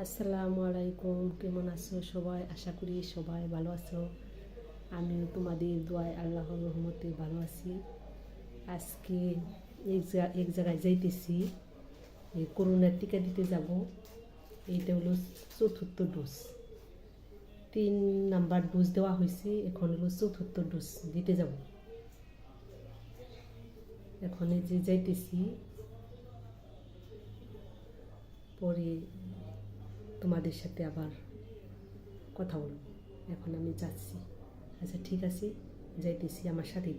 আসসালামু আলাইকুম, কেমন আছো সবাই? আশা করি সবাই ভালো আছো। আমি তোমাদের দোয়ায় আল্লাহর রহমতে ভালো আছি। আজকে এক জায়গায় যাইতেছি, এই করোনার টিকা দিতে যাব। এইটা হলো চতুর্থ ডোজ। 3 নাম্বার ডোজ দেওয়া হয়েছে, এখন হলো চতুর্থ ডোজ দিতে যাব। এখন এই যে যাইতেছি, পরে তোমাদের সাথে আবার কথা বলবো। এখন আমি যাচ্ছি। আচ্ছা ঠিক আছে, যাইতেছি, আমার সাথে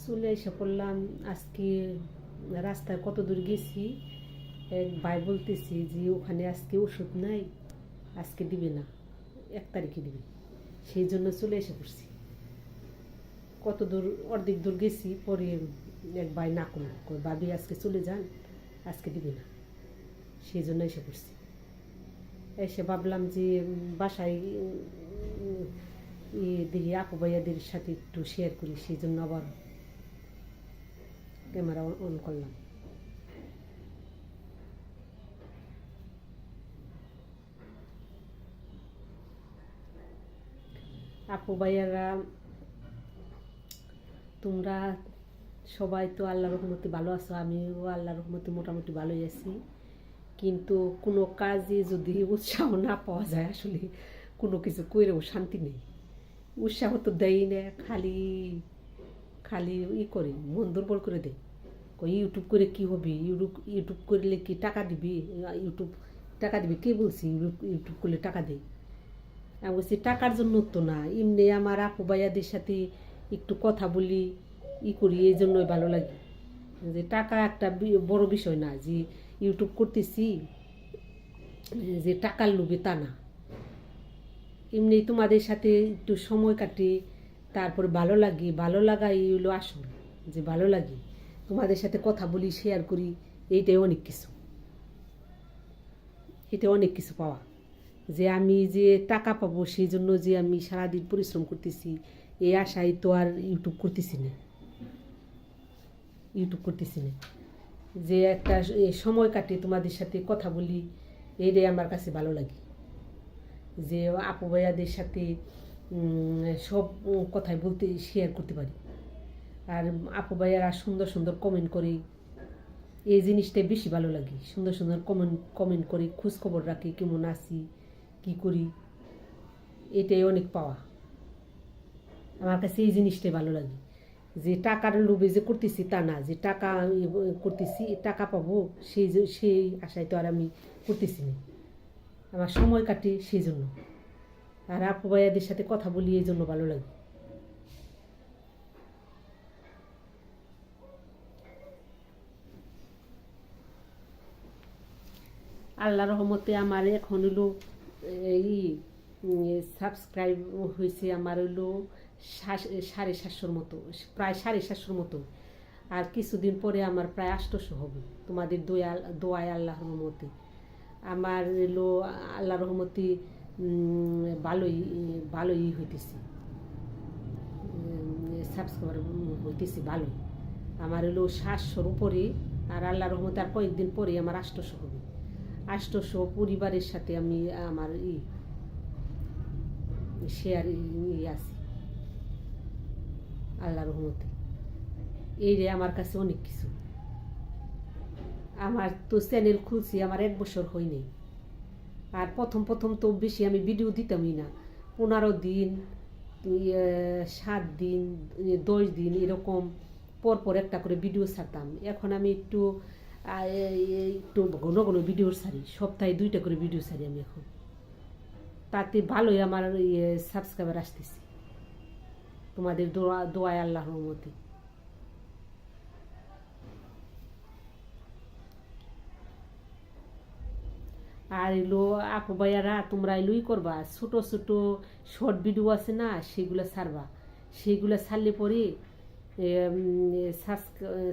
চলে এসে পড়লাম। আজকে রাস্তায় কত দূর গেছি, এক ভাই বলতেছি যে ওখানে আজকে ওষুধ নাই, আজকে দিবে না, 1 তারিখে দিবে। সেই জন্য চলে এসে পড়ছি। কত দূর, অর্ধেক দূর গেছি, পরে এক ভাই না করলো, ভাবি আজকে চলে যান, আজকে দিবে না। সেই জন্য এসে পড়ছি। এসে ভাবলাম যে বাসায় দেখি আপু ভাইয়াদের সাথে একটু শেয়ার করি, সেই জন্য আবার ক্যামেরা অন করলাম। আপু ভাইয়ারা, তোমরা সবাই তো আল্লাহর রহমতে ভালো আছো, আমিও আল্লাহর রহমতে মোটামুটি ভালোই আছি। কিন্তু কোনো কাজে যদি উৎসাহ না পাওয়া যায়, আসলে কোনো কিছু করেও শান্তি নেই। উৎসাহ তো দেয় না, খালি খালি করে মন দুর্বল করে দেয়। ইউটিউব করে কি হবে? ইউটিউব করলে কি টাকা দিবি? ইউটিউব টাকা দিবি কে বলছি? ইউটিউব করলে টাকা দেয়? আমি বলছি টাকার জন্য তো না, এমনি আমার আপু ভাইয়াদের সাথে একটু কথা বলি, করি, এই জন্যই ভালো লাগে। যে টাকা একটা বড় বিষয় না, যে ইউটিউব করতেছি যে টাকার লোভে, তা না। এমনি তোমাদের সাথে একটু সময় কাটে, তারপরে ভালো লাগে, ভালো লাগাই হলো আসল। যে ভালো লাগে, তোমাদের সাথে কথা বলি, শেয়ার করি, এইটাই অনেক কিছু। এটা অনেক কিছু পাওয়া। যে আমি যে টাকা পাবো, সেই জন্য যে আমি সারাদিন পরিশ্রম করতেছি, এই আশায় তো আর ইউটিউব করতেছি না। যে একটা সময় কাটে, তোমাদের সাথে কথা বলি, এইটাই আমার কাছে ভালো লাগে। যে আপু ভাইয়াদের সাথে সব কথাই বলতে, শেয়ার করতে পারি। আর আপু ভাইয়ারা সুন্দর সুন্দর কমেন্ট করে, এই জিনিসটাই বেশি ভালো লাগে। সুন্দর সুন্দর কমেন্ট করে, খোঁজখবর রাখি, কেমন আছি, কি করি, এটাই অনেক পাওয়া। আমার কাছে এই জিনিসটাই ভালো লাগে। যে টাকার লোভে যে করতেছি তা না, যে টাকা করতেছি, টাকা পাবো সেই আশায় তো আর আমি করতেছি না। আমার সময় কাটে সেই জন্য। আর আপু ভাইয়াদের সাথে কথা বলি, এই জন্য ভালো লাগে। আল্লাহ রহমতে আমার এখন হলো এই সাবস্ক্রাইব হয়েছে আমার হলো 750 মতো, প্রায় 750 মতো। আর কিছুদিন পরে আমার প্রায় 800 হবে, তোমাদের দোয়ায় আল্লাহর রহমতে। আমার হলো আল্লাহর রহমতে ভালোই ভালোই হইতেছে, সাবস্ক্রাইবার হইতেছে ভালোই। আমার হলো 700-র উপরে। আর আল্লাহর রহমতে আর কয়েকদিন পরে আমার 800 হবে। 800 পরিবারের সাথে আমি আমার শেয়ার আছি আল্লাহর রহমতে। এই রে আমার কাছে অনেক কিছু। আমার তো চ্যানেল খুলছি, আমার 1 বছর হয়নি। আর প্রথম প্রথম তো বেশি আমি ভিডিও দিতামই না। 15 দিন, 7 দিন, 10 দিন এরকম পর পর একটা করে ভিডিও ছাড়তাম। এখন আমি একটু একটু ঘন ঘন ভিডিও ছাড়ি, সপ্তাহে 2টা করে ভিডিও ছাড়ি আমি এখন। তাতে ভালোই আমার সাবস্ক্রাইবার আসতেছে, তোমাদের দোয়ায় আল্লাহর রহমতে। আর এলো আপু ভাইয়ারা, তোমরা এলোই করবা, ছোট ছোট শর্ট ভিডিও আছে না, সেগুলো ছাড়বা। সেগুলো ছাড়লে পরে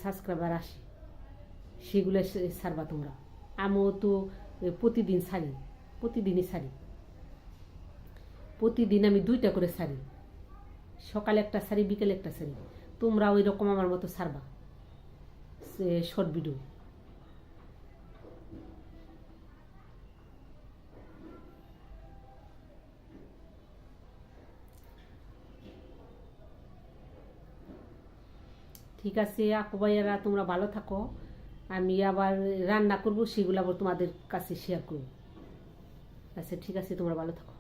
সাবস্ক্রাইবার আসে, সেগুলো ছাড়বা তোমরা। আমিও তো প্রতিদিন ছাড়ি, প্রতিদিনই ছাড়ি। প্রতিদিন আমি 2টা করে ছাড়ি, সকালে একটা ছাড়ি, বিকেলে একটা ছাড়ি। তোমরা ওই রকম আমার মতো ছাড়বা শর্ট ভিডিও। ঠিক আছে আপু ভাইয়ারা, তোমরা ভালো থাকো। আমি আবার রান্না করবো, সেগুলো আবার তোমাদের কাছে শেয়ার করবো। আচ্ছা ঠিক আছে, তোমরা ভালো থাকো।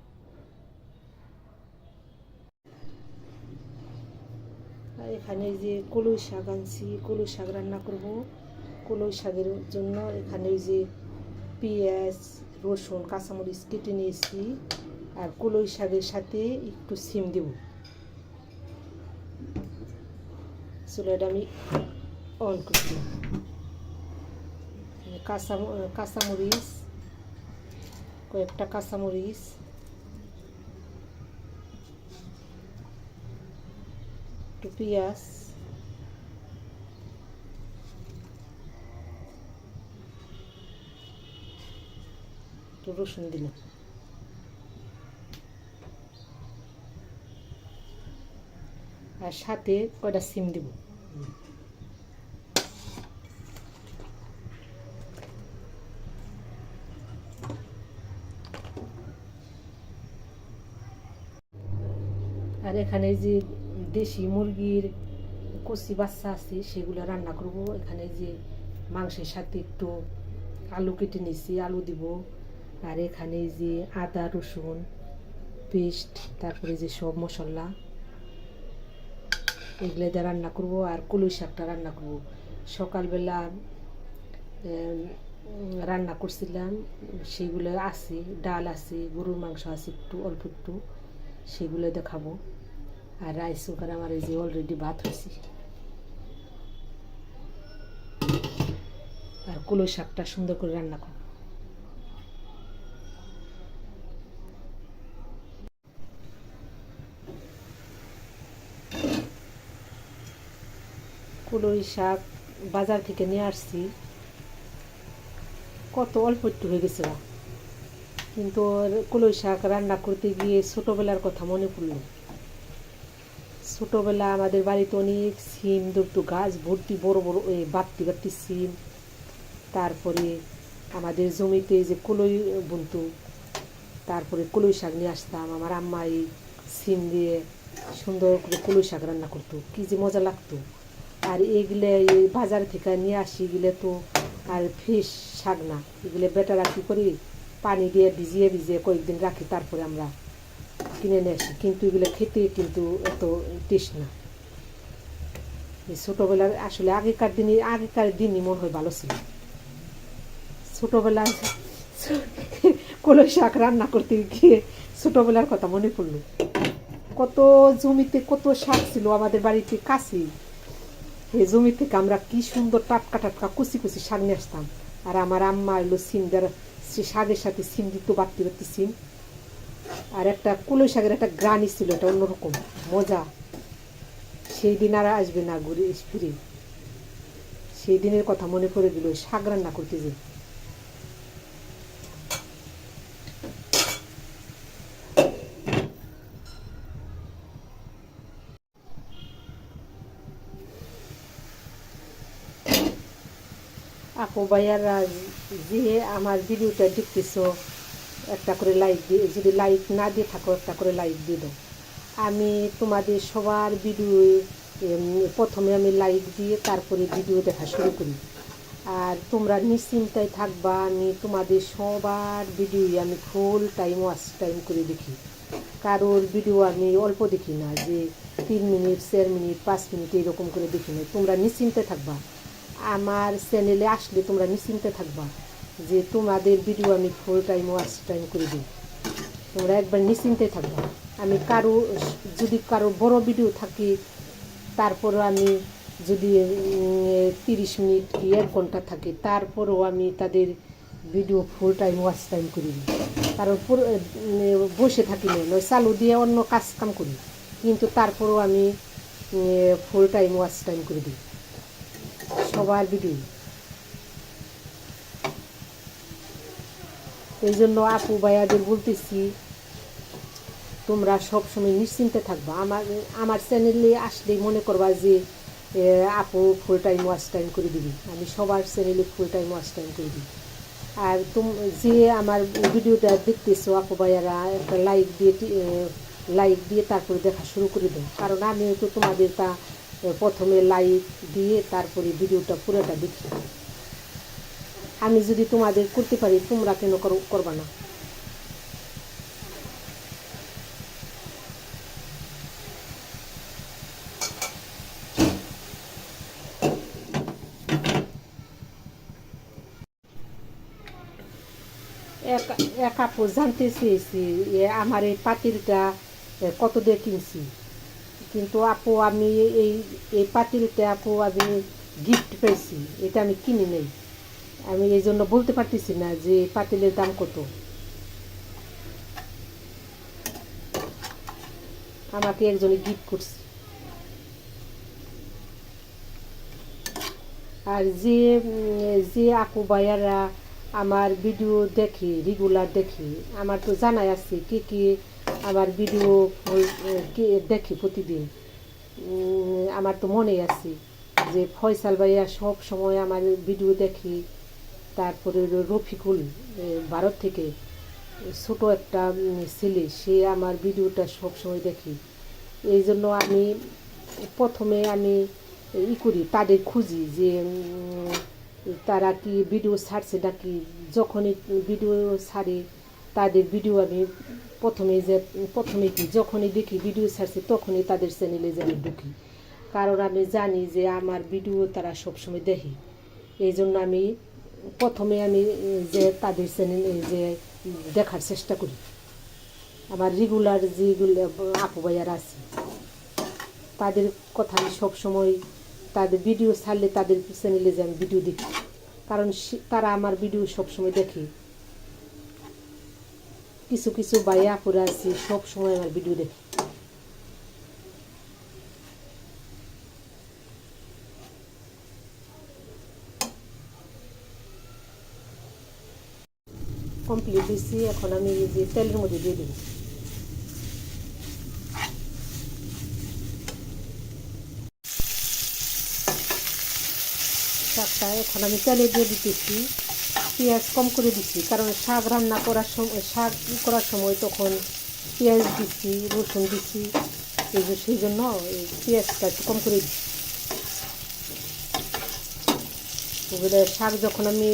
আর এখানে যে কলই শাক আনছি, কলই শাক রান্না করব। কলই শাকের জন্য এখানে যে পেঁয়াজ, রসুন, কাঁচামরিচ কেটে নিয়েছি। আর কলই শাকের সাথে একটু সিম দেব। চুলাটা আমি অন করছি। কাঁচামরিচ, কয়েকটা কাঁচামরিচ, একটু পেঁয়াজ, একটু রসুন দিলাম। আর সাথে কয়টা সিম দিব। আর এখানে যে দেশি মুরগির কচি বাচ্চা আছে সেগুলো রান্না করব। এখানে যে মাংসের সাথে একটু আলু কেটে নিয়েছি, আলু দিব। আর এখানে যে আদা রসুন পেস্ট, তারপরে যে সব মশলা, এগুলো দিয়ে রান্না করব। আর কলই শাকটা রান্না করব। সকালবেলা রান্না করছিলাম, সেগুলো আছে, ডাল আছে, গরুর মাংস আছে একটু অল্প একটু, সেগুলো দেখাবো। আর রাইস কুকার আমার এই যে অলরেডি ভাত হয়েছে। আর কলই শাকটা সুন্দর করে রান্না করব। কলই শাক বাজার থেকে নিয়ে আসছি, কত অল্প একটু হয়ে গেছে। কিন্তু কলই শাক রান্না করতে গিয়ে ছোটোবেলার কথা মনে পড়ল। ছোটোবেলা আমাদের বাড়িতে অনেক সিম ধরতো, গাছ ভর্তি বড় বড় বাড়তি বাড়তি সিম। তারপরে আমাদের জমিতে যে কলই বুনতো, তারপরে কলই শাক নিয়ে আসতাম। আমার আম্মা এই সিম দিয়ে সুন্দর করে কলই শাক রান্না করতো, কী যে মজা লাগতো। আর এগুলো এই বাজার থেকে নিয়ে আসি, এগুলো তো আর ফ্রেশ শাক না, এগুলো বেটারা কী করি পানি দিয়ে ভিজিয়ে ভিজিয়ে কয়েকদিন রাখি, তারপরে আমরা কিনে নিয়ে আসি। কিন্তু এগুলো খেতে কিন্তু এত টেস্ট না। এই ছোটোবেলার আসলে আগেকার দিনই মনে হয় ভালো ছিল। ছোটোবেলায় কলই শাক রান্না করতে গিয়ে ছোটোবেলার কথা মনে পড়লো। কত জমিতে কত শাক ছিল আমাদের বাড়িতে কাছে। এই জমি থেকে আমরা কি সুন্দর টাটকা টাটকা কুচি কুচি শাক নিয়ে আসতাম। আর আমার আম্মা এলো সিম দেওয়ার, সে শাকের সাথে সিম দিত, বাড়তি বাড়তি সিম। আর একটা কলই শাকের একটা গ্রানি ছিল, এটা অন্যরকম মজা। সেই দিন আর আসবে না ঘুরে ফিরে। সেই দিনের কথা মনে পড়ে গেল শাক রান্না করতে যে। আপু ভাইয়ারা যে আমার ভিডিওটা দেখতেছো, একটা করে লাইক দিয়ে, যদি লাইক না দিয়ে থাকো একটা করে লাইক দিয়ে দাও। আমি তোমাদের সবার ভিডিও প্রথমে আমি লাইক দিয়ে তারপরে ভিডিও দেখা শুরু করি। আর তোমরা নিশ্চিন্তায় থাকবা, আমি তোমাদের সবার ভিডিওই আমি ফুল টাইম ওয়াচ টাইম করে দেখি। কারোর ভিডিও আমি অল্প দেখি না, যে 3 মিনিট 4 মিনিট 5 মিনিট এরকম করে দেখি না। তোমরা নিশ্চিন্তে থাকবা, আমার চ্যানেলে আসলে তোমরা নিশ্চিন্তে থাকবা যে তোমাদের ভিডিও আমি ফুল টাইম ওয়াচ টাইম করে দিই। তোমরা একবার নিশ্চিন্তে থাকবা। আমি যদি কারো বড় ভিডিও থাকে, তারপরও আমি যদি 30 মিনিট কি 1 ঘন্টা থাকে, তারপরও আমি তাদের video full time watch time করি। কারণ বসে থাকি না, নয় চালু দিয়ে অন্য কাজ কাম করি, কিন্তু তারপরও আমি ফুল টাইম ওয়াচ টাইম করে দিই সবার ভিডিও। এই জন্য আপু ভাইয়াদের বলতেছি, তোমরা সবসময় নিশ্চিন্তে থাকবা। আমার চ্যানেলে আসলেই মনে করবা যে আপু ফুল টাইম ওয়াচ টাইম করে দিবি। আমি সবার চ্যানেলে ফুল টাইম ওয়াচ টাইম করে দিই। আর যে আমার ভিডিওটা দেখতেছো আপু ভাইয়ারা, একটা লাইক দিয়ে তারপরে দেখা শুরু করে দাও। কারণ আমিও তো তোমাদের তা প্রথমে লাইক দিয়ে তারপরে ভিডিওটা পুরোটা দেখি। আমি যদি তোমাদের করতে পারি তোমরা কেন করবা না? এক আপু জানতে চেয়েছি আমার এই পাতিলটা কত দিয়ে কিনছি, কিন্তু আপু আমি এই এই পাতিলটা আপু আমি গিফট পেয়েছি, এটা আমি কিনি নেই। আমি এই জন্য বলতে পারতেছি না যে পাতিলের দাম কত। আমাকে একজনে গিফট করছে। আর যে যে আপু ভাইয়ারা আমার ভিডিও দেখি, রেগুলার দেখি, আমার তো জানাই আছে কি কি আমার ভিডিও দেখি প্রতিদিন। আমার তো মনে আছে যে ফয়সাল ভাইয়া সব সময় আমার ভিডিও দেখি, তারপরে রফিকুল ভারত থেকে ছোটো একটা ছেলে, সে আমার ভিডিওটা সব সময় দেখি। এই জন্য আমি প্রথমে আমি করি, তাদের খুঁজি যে তারা কি ভিডিও ছাড়ছে নাকি। যখনই ভিডিও ছাড়ে তাদের ভিডিও আমি প্রথমে কি যখনই দেখি ভিডিও ছাড়ছে তখনই তাদের চ্যানেলে যে আমি ঢুকি, কারণ আমি জানি যে আমার ভিডিও তারা সবসময় দেখে। এই জন্য আমি প্রথমে আমি যে তাদের চ্যানেলে যে দেখার চেষ্টা করি। আমার রেগুলার যেগুলো আপু ভাইয়ারা আছে তাদের কথা আমি সবসময়, তাদের ভিডিও ছাড়লে তাদের চ্যানেলে যে আমি ভিডিও দেখি, কারণ তারা আমার ভিডিও সবসময় দেখে। কিছু কিছু ভাইয়া আপুরা আছে সবসময় আমার ভিডিও দেখে। কমপ্লিট দিচ্ছি, এখন আমি এই যে তেলের মধ্যে দিয়ে দেবো। শাকটা এখন আমি তেলে দিয়ে দিতেছি, পেঁয়াজ কম করে দিচ্ছি, কারণ শাক রান্না করার সময় করার সময় তখন পেঁয়াজ দিচ্ছি, রসুন দিচ্ছি, সেই জন্য পেঁয়াজটা একটু কম করে দিচ্ছি। শাক যখন আমি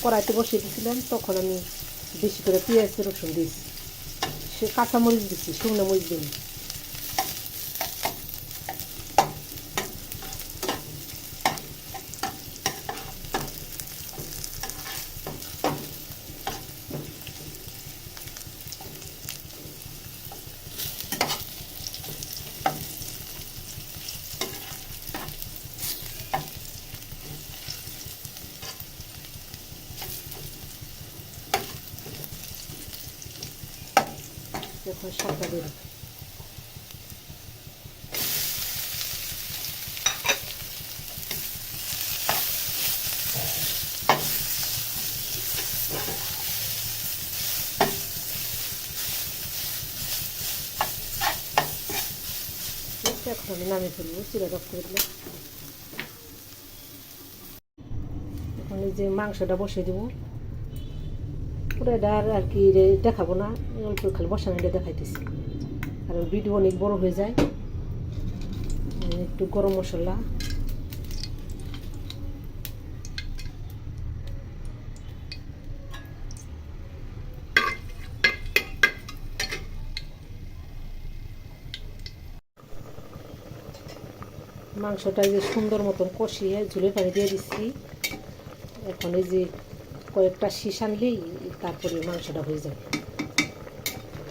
কড়াইতে বসিয়ে দিয়েছিলাম তখন আমি বেশি করে পেঁয়াজ রসুন দিয়েছি, সে কাঁচামরিচ দিচ্ছি, শুকনো মরিচ দিই। এখন শাকটা দিয়ে দেবো। এখন আমি নামিয়ে ফেলবো, চুলা রফ করে দিলাম। এখন এই যে মাংসটা বসিয়ে দেবো, পুরোটা আর কি দেখাবো না, অল্প খালি বসানোটা দেখাইতেছি, কারণ ভিডিও অনেক বড় হয়ে যায়। একটু গরম মশলা, মাংসটা যে সুন্দর মতন কষিয়ে ঝুলের পানি দিয়ে দিচ্ছি। এখন এই যে কয়েকটা শীষ আনলেই তারপরে মাংসটা হয়ে যাবে,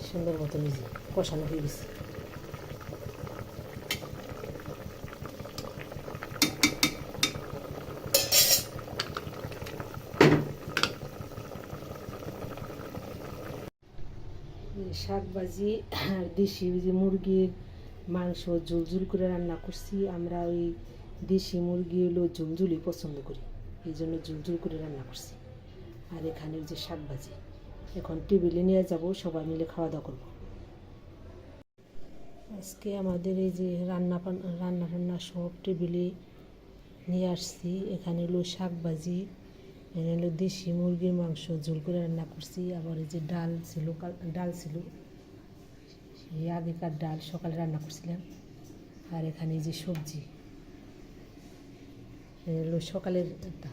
সুন্দর মতন এই যে কষানো হয়ে গেছে। শাক ভাজি আর দেশি যে মুরগির মাংস ঝুলঝুল করে রান্না করছি। আমরা ওই দেশি মুরগি হলো ঝুলঝুলি পছন্দ করি, এই জন্য ঝুলঝুল করে রান্না করছি। আর এখানে যে শাক ভাজি, এখন টেবিলে নিয়ে যাব, সবাই মিলে খাওয়া দাওয়া করবো। আজকে আমাদের এই যে রান্না সব টেবিলে নিয়ে আসছি। এখানে হলো শাক ভাজি, এখানে হলো দেশি মুরগির মাংস ঝোল করে রান্না করছি। আবার এই যে ডাল ছিল এই আগেকার ডাল সকালে রান্না করছিলাম। আর এখানে এই যে সবজি, এলো সকালের এটা,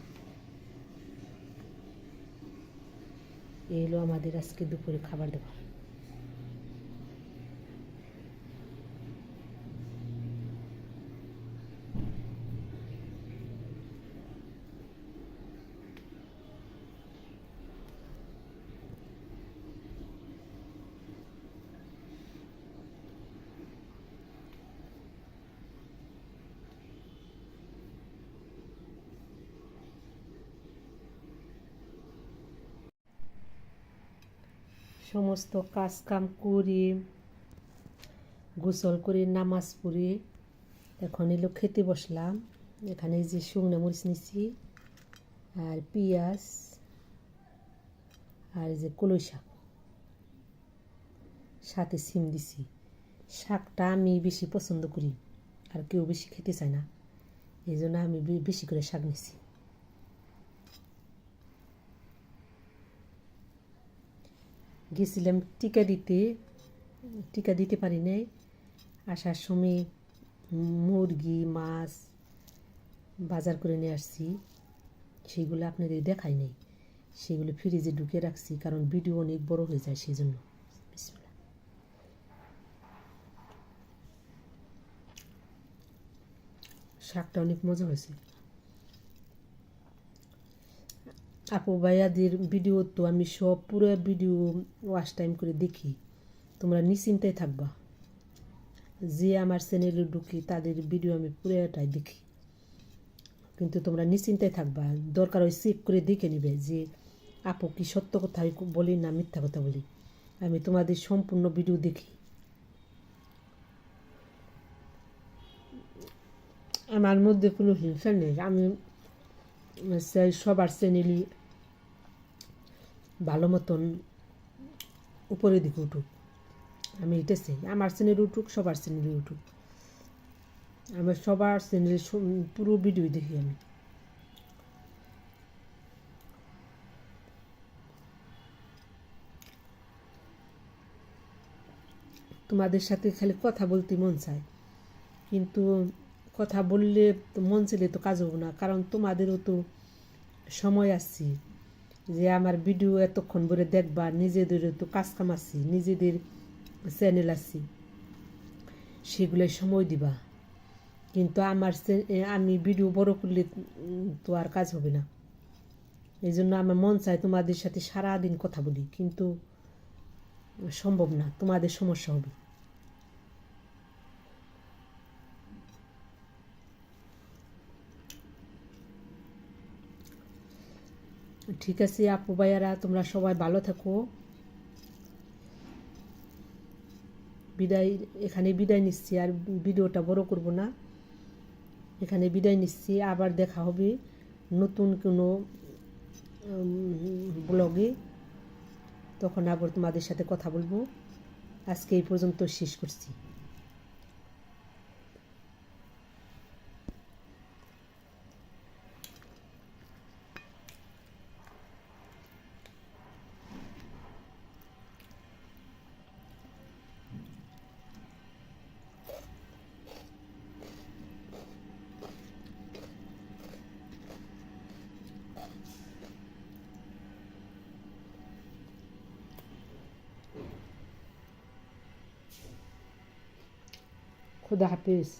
এলো আমাদের আজকে দুপুরে খাবার দাবার। সমস্ত কাজ কাম করে গোসল করে নামাজ পড়ে এখন এলো খেতে বসলাম। এখানে যে শুকনো মরিচ নিচ্ছি আর পেঁয়াজ আর যে কলই শাক, সাথে সিম দিছি। শাকটা আমি বেশি পছন্দ করি, আর কেউ বেশি খেতে চায় না, এই জন্য আমি বেশি করে শাক নিছি। গেছিলাম টিকা দিতে পারি নাই। আসার সময় মুরগি মাছ বাজার করে নিয়ে আসছি, সেগুলো আপনাদের দেখাই নাই, সেগুলো ফ্রিজে ঢুকে রাখছি, কারণ ভিডিও অনেক বড় হয়ে যায় সেই জন্য। শাকটা অনেক মজা হয়েছে। আপু ভাইয়াদের ভিডিও তো আমি সব পুরো ভিডিও ওয়াচ টাইম করে দেখি, তোমরা নিশ্চিন্তায় থাকবা। যে আমার চ্যানেলে ঢুকি তাদের ভিডিও আমি পুরোটাই দেখি, কিন্তু তোমরা নিশ্চিন্তায় থাকবা। দরকার হয় চেক করে দেখে নিবে যে আপু কি সত্য কথা বলি না মিথ্যা কথা বলি। আমি তোমাদের সম্পূর্ণ ভিডিও দেখি। আমার মধ্যে কোনো হিংসা নেই, আমি চাই সবার চ্যানেলই ভালো মতন উপরের দিকে উঠুক। আমি এটা চাই, আমার চ্যানেল উঠুক, সবার চ্যানেলে উঠুক। আমার সবার চ্যানেলে পুরো ভিডিও দেখি আমি। তোমাদের সাথে খালি কথা বলতে মন চায়, কিন্তু কথা বললে তো মন চাইলে তো কাজ হবো না, কারণ তোমাদেরও তো সময় আসছি যে আমার ভিডিও এতক্ষণ ধরে দেখবা, নিজেদেরও তো কাজ কাম আসছি, নিজেদের চ্যানেল আসছি, সেগুলোই সময় দিবা। কিন্তু আমি ভিডিও বড় করলে তো আর কাজ হবে না। এই জন্য আমার মন চায় তোমাদের সাথে সারাদিন কথা বলি, কিন্তু সম্ভব না, তোমাদের সমস্যা হবে। ঠিক আছে আপু ভাইয়ারা, তোমরা সবাই ভালো থাকো। এখানে বিদায় নিচ্ছি, আর ভিডিওটা বড় করব না, এখানে বিদায় নিচ্ছি। আবার দেখা হবে নতুন কোনো ব্লগে, তখন আবার তোমাদের সাথে কথা বলবো। আজকে এই পর্যন্ত শেষ করছি। খুদা হাফিজ।